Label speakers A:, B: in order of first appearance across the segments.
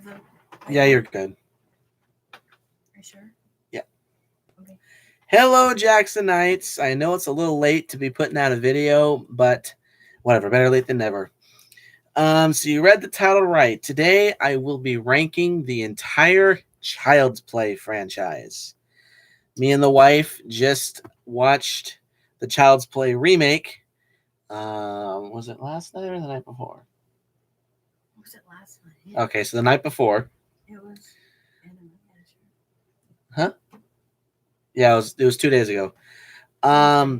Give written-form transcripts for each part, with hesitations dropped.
A: have the...
B: Yeah, you're good.
A: Are you sure?
B: Yeah.
A: Okay.
B: Hello, Jacksonites. I know it's a little late to be putting out a video, but whatever. Better late than never. So you read the title right. Today, I will be ranking the entire Child's Play franchise. Me and the wife just watched the Child's Play remake. Was it last night or the night before?
A: Was it last night?
B: Okay, so the night before.
A: It was...
B: Huh? Yeah, it was 2 days ago. Yeah,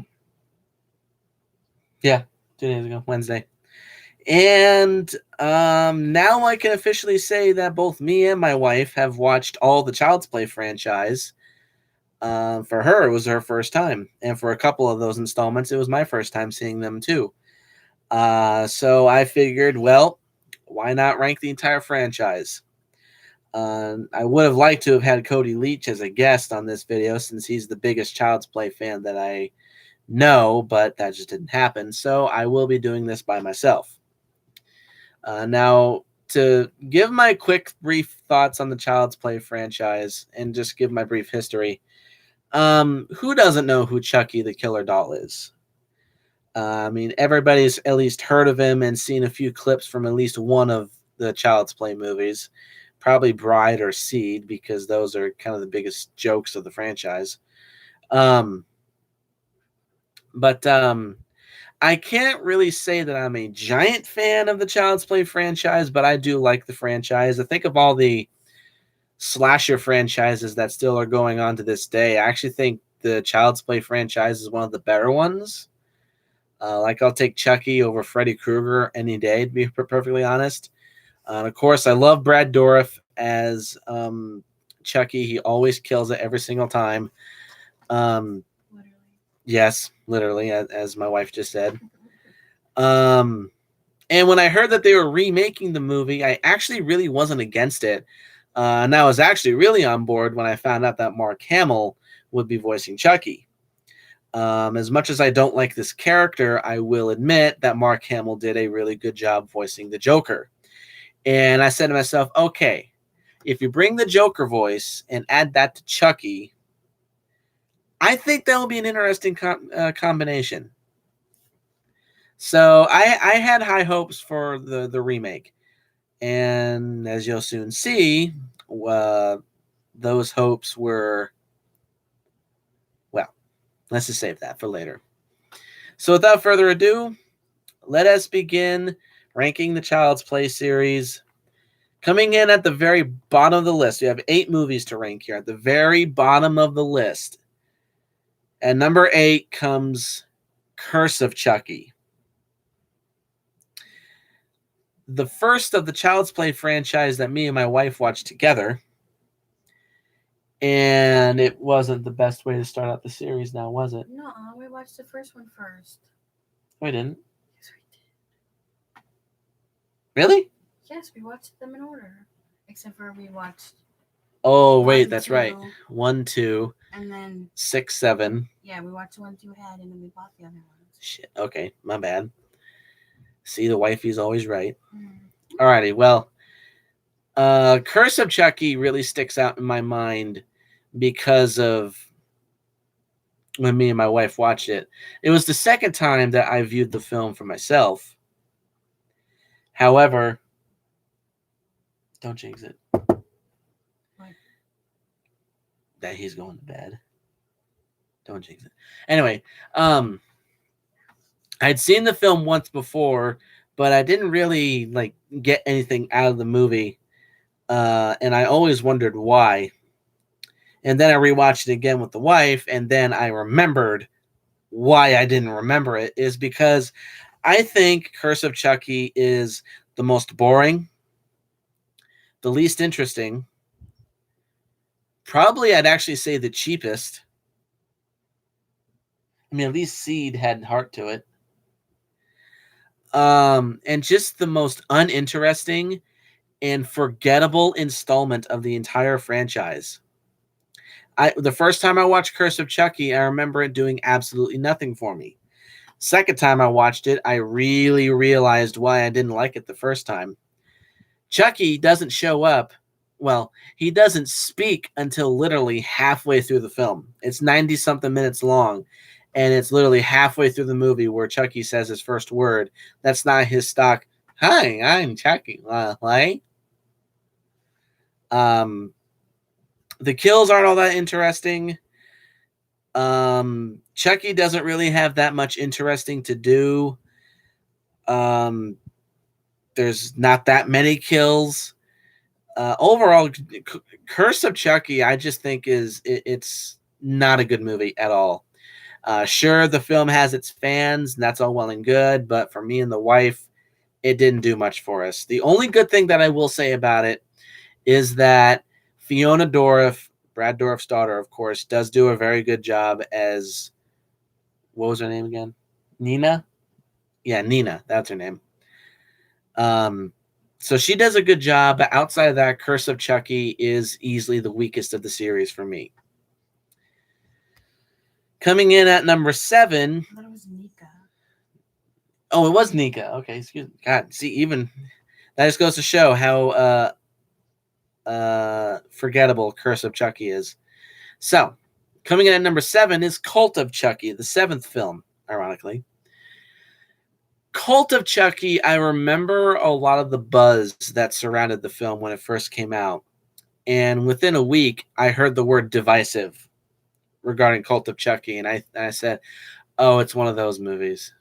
B: 2 days ago, Wednesday. And now I can officially say that both me and my wife have watched all the Child's Play franchise. For her, it was her first time. And for a couple of those installments, it was my first time seeing them too. So I figured, well, why not rank the entire franchise? I would have liked to have had Cody Leach as a guest on this video since he's the biggest Child's Play fan that I know, but that just didn't happen. So I will be doing this by myself. Now, to give my quick, brief thoughts on the Child's Play franchise and just give my brief history, who doesn't know who Chucky the Killer Doll is? I mean, everybody's at least heard of him and seen a few clips from at least one of the Child's Play movies. Probably Bride or Seed, because those are kind of the biggest jokes of the franchise. But I can't really say that I'm a giant fan of the Child's Play franchise, but I do like the franchise. I think of all the slasher franchises that still are going on to this day, I actually think the Child's Play franchise is one of the better ones. Like, I'll take Chucky over Freddy Krueger any day, to be perfectly honest. Of course, I love Brad Dourif as Chucky. He always kills it every single time.
A: Literally.
B: Yes, literally, as my wife just said. And when I heard that they were remaking the movie, I actually really wasn't against it. And I was actually really on board when I found out that Mark Hamill would be voicing Chucky. As much as I don't like this character, I will admit that Mark Hamill did a really good job voicing the Joker. And I said to myself, okay, if you bring the Joker voice and add that to Chucky, I think that will be an interesting combination. So I had high hopes for the remake. And as you'll soon see, those hopes were, well, let's just save that for later. So without further ado, let us begin ranking the Child's Play series. Coming in at the very bottom of the list, we have 8 movies to rank here. At the very bottom of the list, at number 8 comes Curse of Chucky. The first of the Child's Play franchise that me and my wife watched together. And it wasn't the best way to start out the series now, was it?
A: No, we watched the first one first.
B: We didn't.
A: Yes, we did.
B: Really?
A: Yes, we watched them in order. Except for we watched...
B: Oh, wait, that's right. 1, 2,
A: and then
B: 6, 7.
A: Yeah, we watched the ones you had, and then we bought the other ones.
B: Shit, okay, my bad. See, the wifey's always right. Alrighty, well, Curse of Chucky really sticks out in my mind because of when me and my wife watched it. It was the second time that I viewed the film for myself. However, don't jinx it.
A: What?
B: That he's going to bed. Don't jinx it. Anyway, I'd seen the film once before, but I didn't really get anything out of the movie. And I always wondered why. And then I rewatched it again with the wife, and then I remembered why I didn't remember it is because I think Curse of Chucky is the most boring, the least interesting, probably I'd actually say the cheapest. I mean, at least Seed had heart to it. And just the most uninteresting and forgettable installment of the entire franchise. The first time I watched Curse of Chucky, I remember it doing absolutely nothing for me. Second time I watched it, I really realized why I didn't like it the first time. Chucky doesn't show up. Well, he doesn't speak until literally halfway through the film. It's 90 something minutes long, and it's literally halfway through the movie where Chucky says his first word. That's not his stock. Hi, I'm Chucky. Right? The kills aren't all that interesting. Chucky doesn't really have that much interesting to do. There's not that many kills. Overall, Curse of Chucky, I just think it's not a good movie at all. Sure, the film has its fans, and that's all well and good, but for me and the wife, it didn't do much for us. The only good thing that I will say about it is that Fiona Dourif, Brad Dourif's daughter, of course, does do a very good job as, what was her name again? Nina? Yeah, Nina. That's her name. So she does a good job, but outside of that, Curse of Chucky is easily the weakest of the series for me. Coming in at number 7.
A: I thought it was Nika.
B: Oh, it was Nika. Okay, excuse me. God, see, even that just goes to show how forgettable Curse of Chucky is. So, coming in at number 7 is Cult of Chucky, the 7th film, ironically. Cult of Chucky, I remember a lot of the buzz that surrounded the film when it first came out. And within a week, I heard the word divisive regarding Cult of Chucky. And I said, oh, it's one of those movies.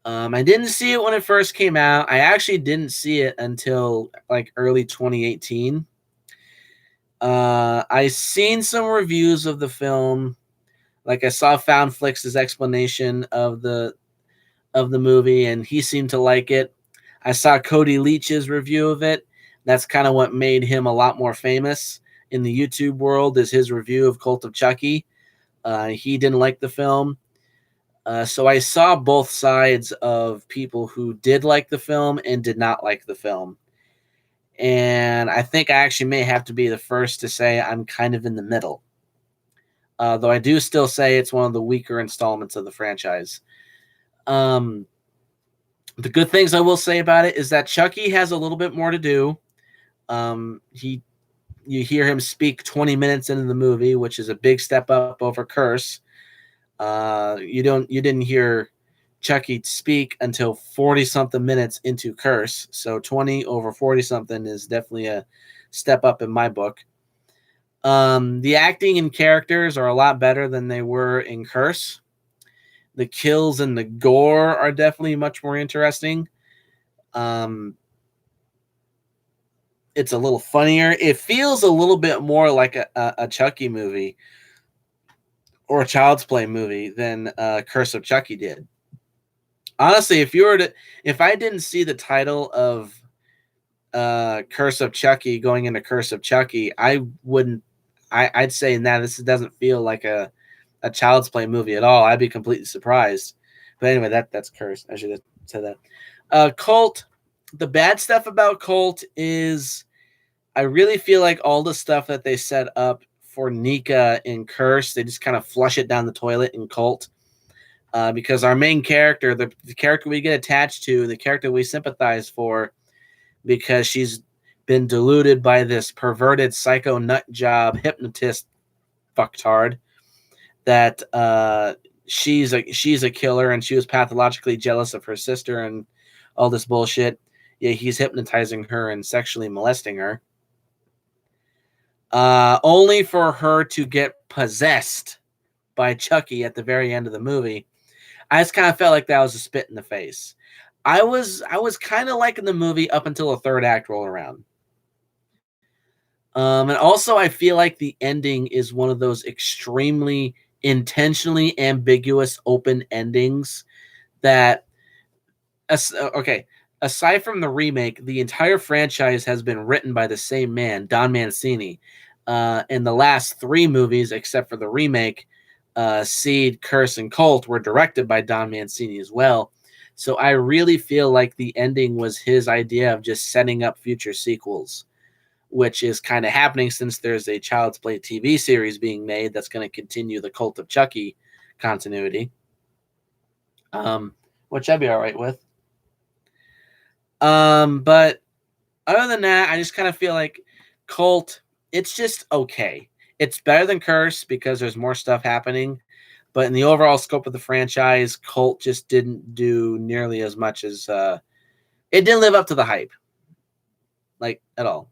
B: I didn't see it when it first came out. I actually didn't see it until like early 2018. I seen some reviews of the film. Like I saw Foundflix's explanation of the movie, and he seemed to like it. I saw Cody Leach's review of it. That's kind of what made him a lot more famous in the YouTube world, is his review of Cult of Chucky. He didn't like the film. So I saw both sides of people who did like the film and did not like the film. And I think I actually may have to be the first to say I'm kind of in the middle. Though I do still say it's one of the weaker installments of the franchise. The good things I will say about it is that Chucky has a little bit more to do. You hear him speak 20 minutes into the movie, which is a big step up over Curse. You didn't hear Chucky speak until 40 something minutes into Curse. So 20 over 40 something is definitely a step up in my book. The acting and characters are a lot better than they were in Curse. The kills and the gore are definitely much more interesting. It's a little funnier. It feels a little bit more like a Chucky movie or a Child's Play movie than Curse of Chucky did. Honestly, if I didn't see the title of Curse of Chucky going into Curse of Chucky, I'd say, nah, this doesn't feel like a Child's Play movie at all. I'd be completely surprised. But anyway, that's Curse. I should have said that. Cult. The bad stuff about Cult is I really feel like all the stuff that they set up for Nika in Curse, they just kind of flush it down the toilet in Cult. Because our main character, the character we get attached to, the character we sympathize for, because she's been deluded by this perverted psycho nut job hypnotist fucktard, that she's a killer and she was pathologically jealous of her sister and all this bullshit. Yeah, he's hypnotizing her and sexually molesting her. Only for her to get possessed by Chucky at the very end of the movie. I just kind of felt like that was a spit in the face. I was kind of liking the movie up until the third act rolled around. And also, I feel like the ending is one of those extremely intentionally ambiguous open endings that, okay, aside from the remake, the entire franchise has been written by the same man, Don Mancini. And the last 3 movies, except for the remake, Seed, Curse, and Cult, were directed by Don Mancini as well. So I really feel like the ending was his idea of just setting up future sequels, which is kind of happening since there's a Child's Play TV series being made that's going to continue the Cult of Chucky continuity, which I'd be all right with. But Other than that, I just kind of feel like Cult, it's just okay. It's better than Curse because there's more stuff happening. But in the overall scope of the franchise, Cult just didn't do nearly as much as it didn't live up to the hype, like at all.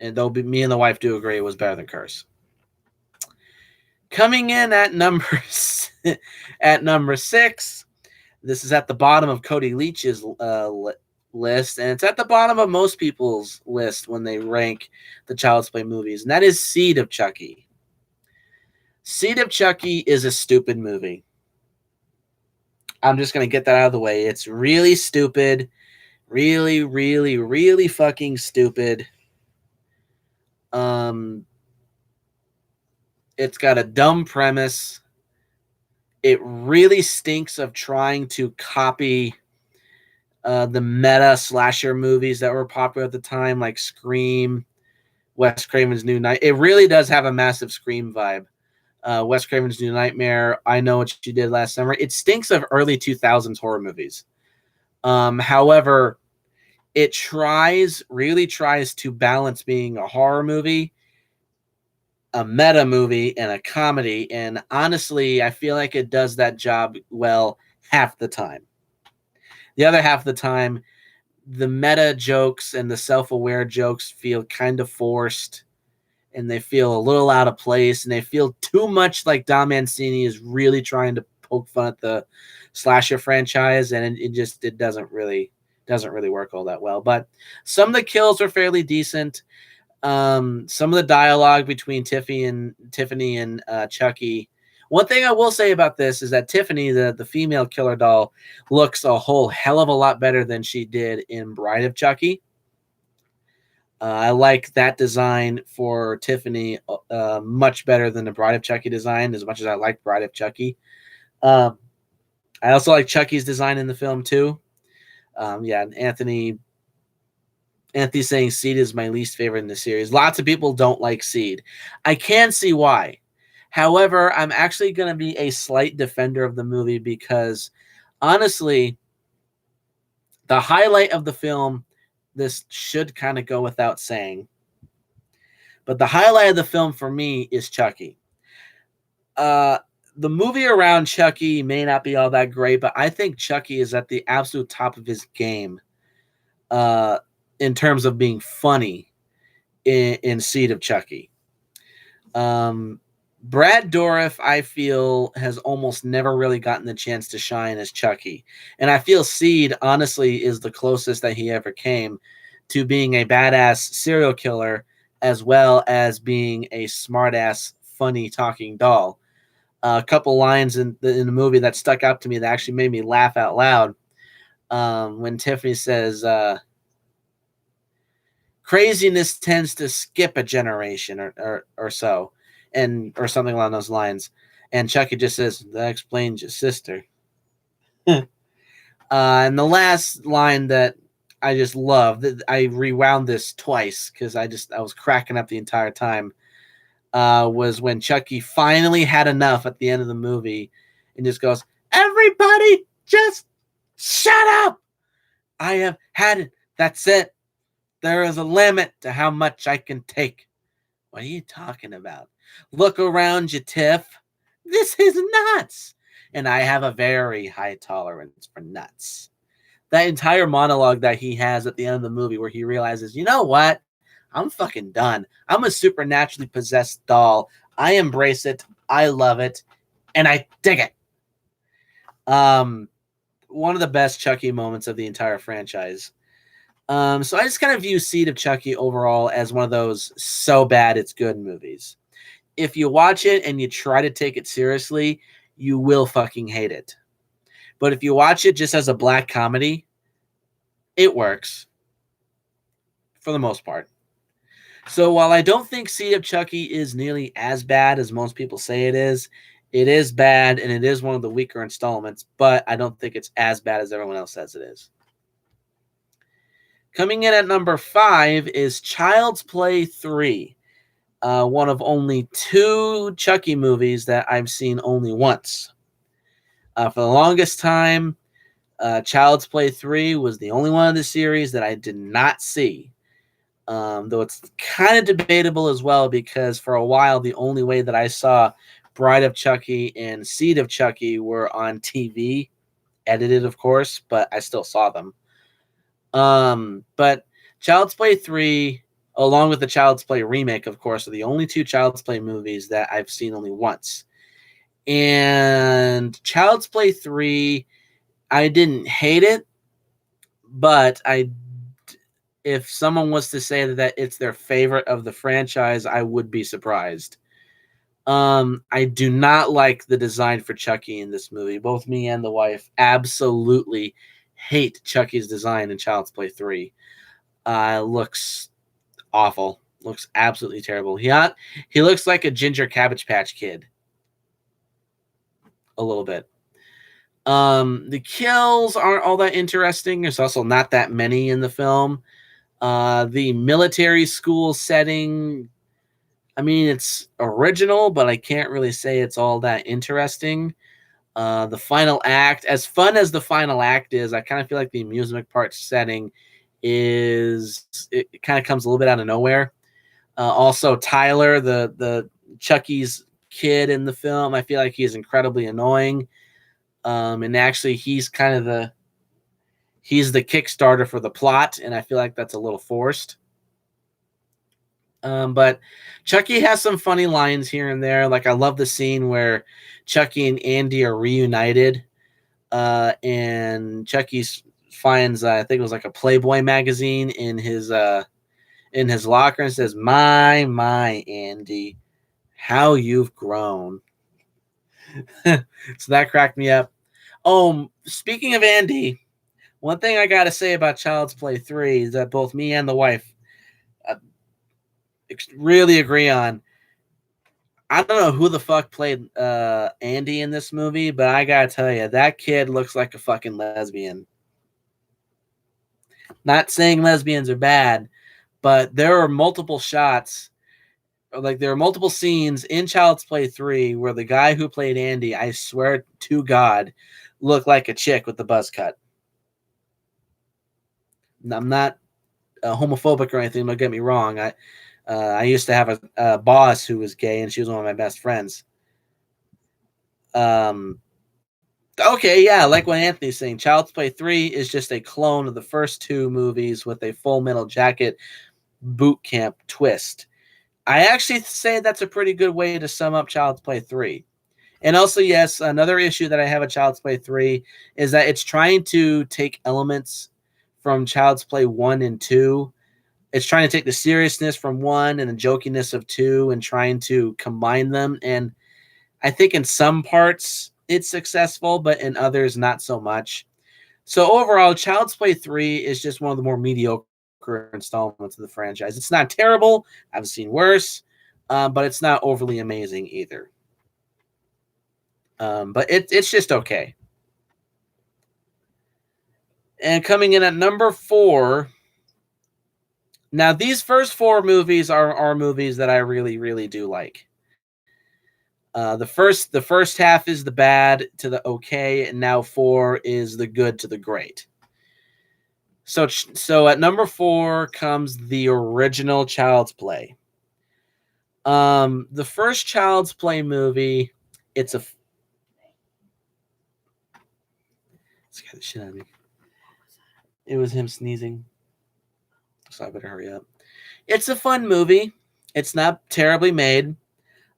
B: And though me and the wife do agree, it was better than Curse. Coming in at number 6, this is at the bottom of Cody Leach's list, and it's at the bottom of most people's list when they rank the Child's Play movies, and that is Seed of Chucky. Seed of Chucky is a stupid movie. I'm just going to get that out of the way. It's really stupid. Really, really, really fucking stupid. It's got a dumb premise. It really stinks of trying to copy the meta slasher movies that were popular at the time, like Scream, Wes Craven's New Night. It really does have a massive Scream vibe. Wes Craven's New Nightmare, I Know What You Did Last Summer. It stinks of early 2000s horror movies. However, it really tries to balance being a horror movie, a meta movie, and a comedy. And honestly, I feel like it does that job well half the time. The other half of the time, the meta jokes and the self-aware jokes feel kind of forced, and they feel a little out of place, and they feel too much like Don Mancini is really trying to poke fun at the slasher franchise, and it doesn't really work all that well. But some of the kills are fairly decent. Some of the dialogue between Tiffany and Chucky. One thing I will say about this is that Tiffany, the female killer doll, looks a whole hell of a lot better than she did in Bride of Chucky. I like that design for Tiffany much better than the Bride of Chucky design, as much as I like Bride of Chucky. I also like Chucky's design in the film, too. Anthony saying Seed is my least favorite in the series. Lots of people don't like Seed. I can see why. However, I'm actually going to be a slight defender of the movie because, honestly, the highlight of the film, this should kind of go without saying, but the highlight of the film for me is Chucky. The movie around Chucky may not be all that great, but I think Chucky is at the absolute top of his game in terms of being funny in Seed of Chucky. Brad Dourif, I feel, has almost never really gotten the chance to shine as Chucky. And I feel Seed, honestly, is the closest that he ever came to being a badass serial killer as well as being a smart-ass, funny talking doll. A couple lines in the movie that stuck out to me that actually made me laugh out loud. When Tiffany says, craziness tends to skip a generation or so. Or something along those lines. And Chucky just says, that explains your sister. And the last line that I just love, I rewound this twice because I was cracking up the entire time, was when Chucky finally had enough at the end of the movie and just goes, everybody just shut up. I have had it. That's it. There is a limit to how much I can take. What are you talking about? Look around you, Tiff. This is nuts. And I have a very high tolerance for nuts. That entire monologue that he has at the end of the movie where he realizes, you know what? I'm fucking done. I'm a supernaturally possessed doll. I embrace it. I love it. And I dig it. One of the best Chucky moments of the entire franchise. So I just kind of view Seed of Chucky overall as one of those so bad it's good movies. If you watch it and you try to take it seriously, you will fucking hate it. But if you watch it just as a black comedy, it works. For the most part. So while I don't think Seed of Chucky is nearly as bad as most people say it is bad and it is one of the weaker installments, but I don't think it's as bad as everyone else says it is. Coming in at number 5 is Child's Play 3. One of only 2 Chucky movies that I've seen only once. For the longest time, Child's Play 3 was the only one of the series that I did not see. Though it's kind of debatable as well, because for a while the only way that I saw Bride of Chucky and Seed of Chucky were on TV, edited of course, but I still saw them. But Child's Play 3, along with the Child's Play remake, of course, are the only two Child's Play movies that I've seen only once. And Child's Play 3, I didn't hate it, but if someone was to say that it's their favorite of the franchise, I would be surprised. I do not like the design for Chucky in this movie. Both me and the wife absolutely hate Chucky's design in Child's Play 3. Looks awful. Looks absolutely terrible. He looks like a ginger Cabbage Patch Kid. A little bit. The kills aren't all that interesting. There's also not that many in the film. The military school setting, I mean, it's original, but I can't really say it's all that interesting. The final act, as fun as the final act is, I kind of feel like the amusement park setting it kind of comes a little bit out of nowhere. Also, Tyler, the Chucky's kid in the film, I feel like he's incredibly annoying. And actually, he's the Kickstarter for the plot, and I feel like that's a little forced. But Chucky has some funny lines here and there. Like, I love the scene where Chucky and Andy are reunited, and Chucky finds, I think it was like a Playboy magazine in his locker, and says, my Andy, how you've grown." So that cracked me up. Oh, speaking of Andy, one thing I gotta say about Child's Play 3 is that both me and the wife really agree on. I don't know who the fuck played Andy in this movie, but I gotta tell you, that kid looks like a fucking lesbian. Not saying lesbians are bad, but there are multiple shots, like there are multiple scenes in Child's Play 3 where the guy who played Andy, I swear to God, looked like a chick with the buzz cut. I'm not homophobic or anything, don't get me wrong. I used to have a boss who was gay, and she was one of my best friends. Okay, yeah, like what Anthony's saying, Child's Play 3 is just a clone of the first two movies with a Full Metal Jacket boot camp twist. I actually say that's a pretty good way to sum up Child's Play 3. And also, yes, another issue that I have with Child's Play 3 is that it's trying to take elements from Child's Play 1 and 2. It's trying to take the seriousness from 1 and the jokiness of 2 and trying to combine them. And I think in some parts it's successful, but in others not so much. So overall, Child's Play 3 is just one of the more mediocre installments of the franchise. It's not terrible. I've seen worse, but it's not overly amazing either. But it's just okay. And coming in at number 4. Now, these first 4 movies are movies that I really, really do like. The first half is the bad to the okay, and now 4 is the good to the great. So at number 4 comes the original Child's Play. The first Child's Play movie, it scared the shit out of me. It was him sneezing. So I better hurry up. It's a fun movie. It's not terribly made.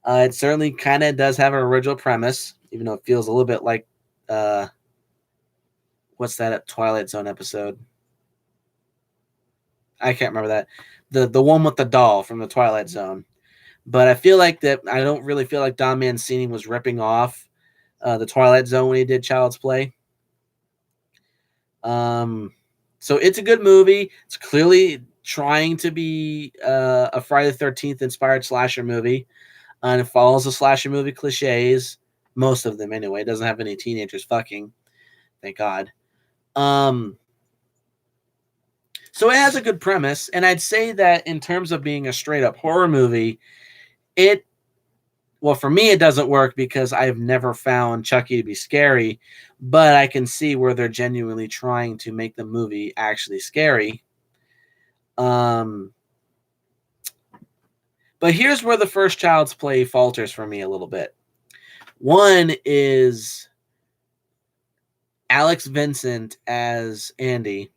B: It certainly kind of does have an original premise, even though it feels a little bit like what's that Twilight Zone episode? I can't remember that. The one with the doll from the Twilight Zone. But I feel like that I don't really feel like Don Mancini was ripping off the Twilight Zone when he did Child's Play. So it's a good movie. It's clearly trying to be a Friday the 13th inspired slasher movie. And it follows the slasher movie cliches. Most of them, anyway. It doesn't have any teenagers fucking. Thank God. So it has a good premise. And I'd say that in terms of being a straight up horror movie, well, for me, it doesn't work because I've never found Chucky to be scary, but I can see where they're genuinely trying to make the movie actually scary. But here's where the first Child's Play falters for me a little bit. One is Alex Vincent as Andy.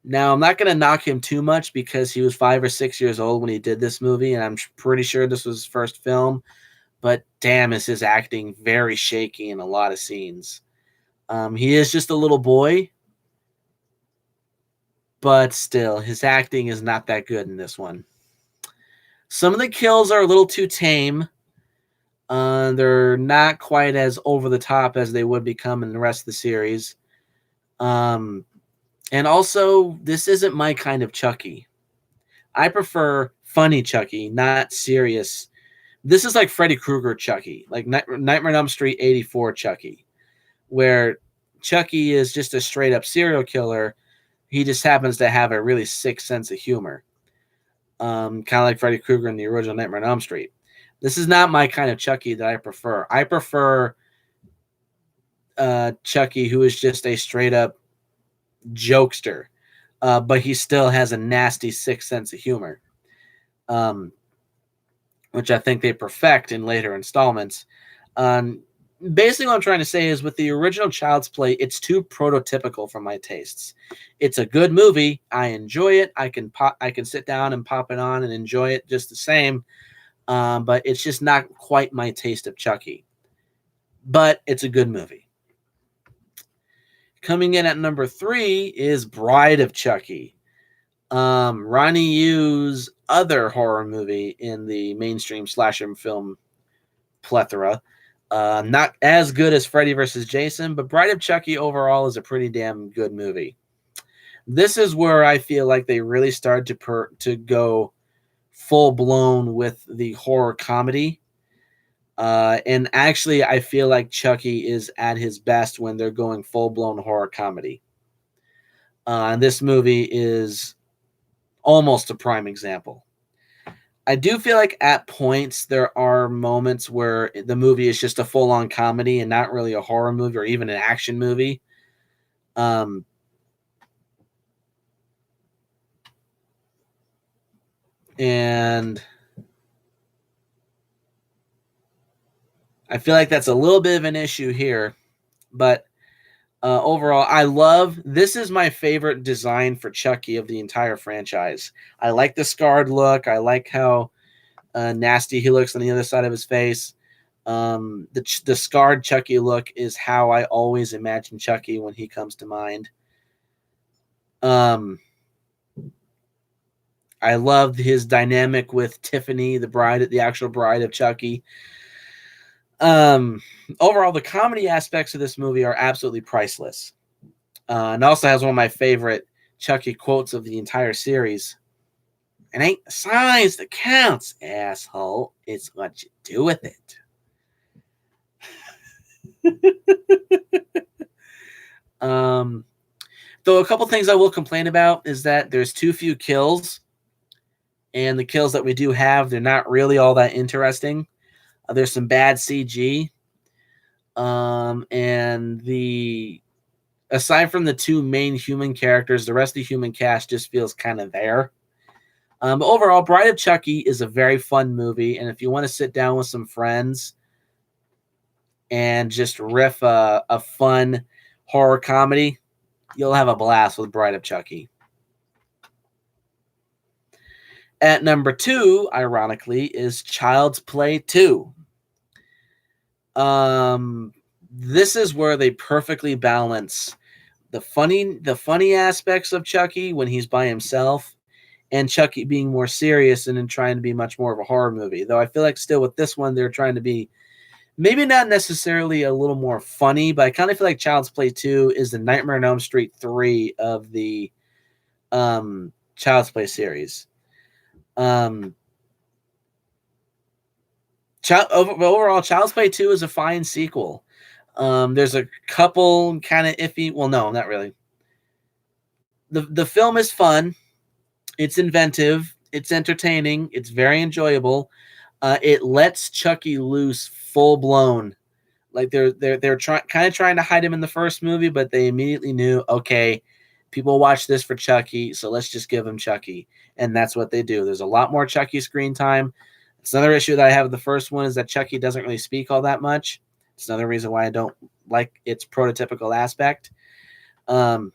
B: Now, I'm not going to knock him too much because he was 5 or 6 years old when he did this movie, and I'm pretty sure this was his first film. But damn, is his acting very shaky in a lot of scenes. He is just a little boy, but still, his acting is not that good in this one. Some of the kills are a little too tame. They're not quite as over the top as they would become in the rest of the series. And also, this isn't my kind of Chucky. I prefer funny Chucky, not serious. This is like Freddy Krueger Chucky, like Nightmare on Elm Street 84 Chucky, where Chucky is just a straight up serial killer. He just happens to have a really sick sense of humor. Kind of like Freddy Krueger in the original Nightmare on Elm Street. This is not my kind of Chucky that I prefer. I prefer Chucky, who is just a straight up jokester, but he still has a nasty, sick sense of humor, which I think they perfect in later installments. Basically, what I'm trying to say is with the original Child's Play, it's too prototypical for my tastes. It's a good movie. I enjoy it. I can sit down and pop it on and enjoy it just the same. But it's just not quite my taste of Chucky. But it's a good movie. Coming in at number 3 is Bride of Chucky. Ronnie Yu's other horror movie in the mainstream slasher film plethora. Not as good as Freddy vs. Jason, but Bride of Chucky overall is a pretty damn good movie. This is where I feel like they really started to go full-blown with the horror comedy. And actually, I feel like Chucky is at his best when they're going full-blown horror comedy. And this movie is almost a prime example. I do feel like at points there are moments where the movie is just a full-on comedy and not really a horror movie or even an action movie. And I feel like that's a little bit of an issue here. But overall, this is my favorite design for Chucky of the entire franchise. I like the scarred look. I like how nasty he looks on the other side of his face. The scarred Chucky look is how I always imagine Chucky when he comes to mind. I loved his dynamic with Tiffany, the actual bride of Chucky. Overall, the comedy aspects of this movie are absolutely priceless. And also has one of my favorite Chucky quotes of the entire series. It ain't the size that counts, asshole. It's what you do with it. Though a couple things I will complain about is that there's too few kills. And the kills that we do have, they're not really all that interesting. There's some bad CG. And aside from the 2 main human characters, the rest of the human cast just feels kind of there. But overall, Bride of Chucky is a very fun movie. And if you want to sit down with some friends and just riff a fun horror comedy, you'll have a blast with Bride of Chucky. At number 2, ironically, is Child's Play 2. This is where they perfectly balance the funny aspects of Chucky when he's by himself and Chucky being more serious and then trying to be much more of a horror movie. Though I feel like still with this one, they're trying to be maybe not necessarily a little more funny, but I kind of feel like Child's Play 2 is the Nightmare on Elm Street 3 of the Child's Play series. Overall, Child's Play 2 is a fine sequel. There's a couple kind of iffy. Well, no, not really. The film is fun. It's inventive. It's entertaining. It's very enjoyable. It lets Chucky loose full blown. Like they're trying to hide him in the first movie, but they immediately knew, okay, people watch this for Chucky, so let's just give him Chucky, and that's what they do. There's a lot more Chucky screen time. It's another issue that I have with the first one is that Chucky doesn't really speak all that much. It's another reason why I don't like its prototypical aspect. But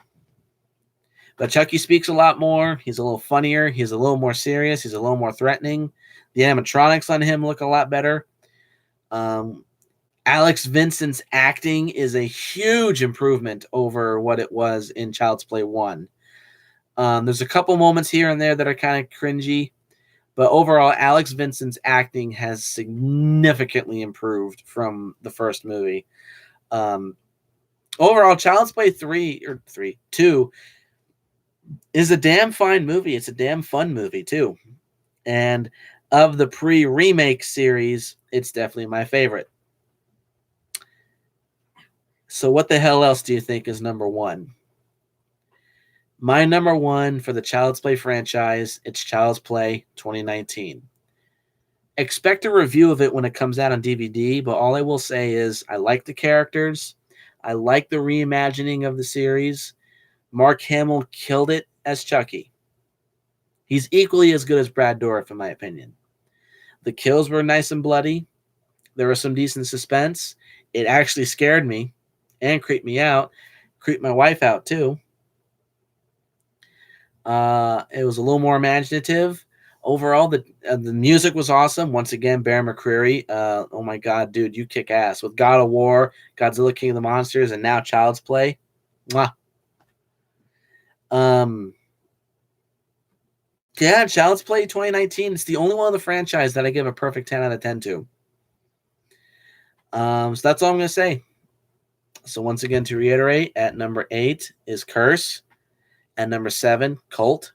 B: Chucky speaks a lot more. He's a little funnier. He's a little more serious. He's a little more threatening. The animatronics on him look a lot better. Alex Vincent's acting is a huge improvement over what it was in Child's Play 1. There's a couple moments here and there that are kind of cringy, but overall, Alex Vincent's acting has significantly improved from the first movie. Overall, Child's Play 2 is a damn fine movie. It's a damn fun movie, too. And of the pre-remake series, it's definitely my favorite. So what the hell else do you think is number one? My number one for the Child's Play franchise, it's Child's Play 2019. Expect a review of it when it comes out on DVD, but all I will say is I like the characters. I like the reimagining of the series. Mark Hamill killed it as Chucky. He's equally as good as Brad Dourif, in my opinion. The kills were nice and bloody. There was some decent suspense. It actually scared me and creeped me out. Creeped my wife out, too. It was a little more imaginative. Overall, the music was awesome. Once again, Bear McCreary. Oh my God, dude, you kick ass. With God of War, Godzilla King of the Monsters, and now Child's Play. Mwah. Yeah, Child's Play 2019. It's the only one of the franchise that I give a perfect 10 out of 10 to. So that's all I'm going to say. So once again, to reiterate, at number 8 is Curse. At number 7, Cult.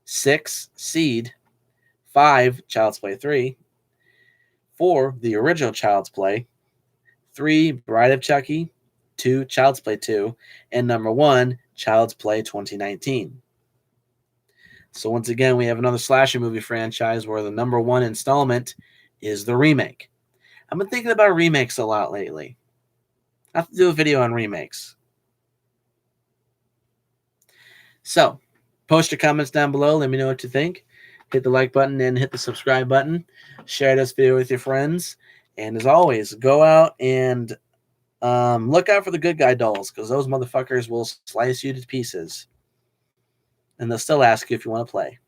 B: 6, Seed. 5, Child's Play 3. 4, the original Child's Play. 3, Bride of Chucky. 2, Child's Play 2. And number 1, Child's Play 2019. So once again, we have another slasher movie franchise where the number 1 installment is the remake. I've been thinking about remakes a lot lately. I have to do a video on remakes. So, post your comments down below. Let me know what you think. Hit the like button and hit the subscribe button. Share this video with your friends. And as always, go out and look out for the good guy dolls, because those motherfuckers will slice you to pieces. And they'll still ask you if you want to play.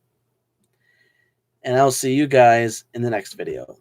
B: And I'll see you guys in the next video.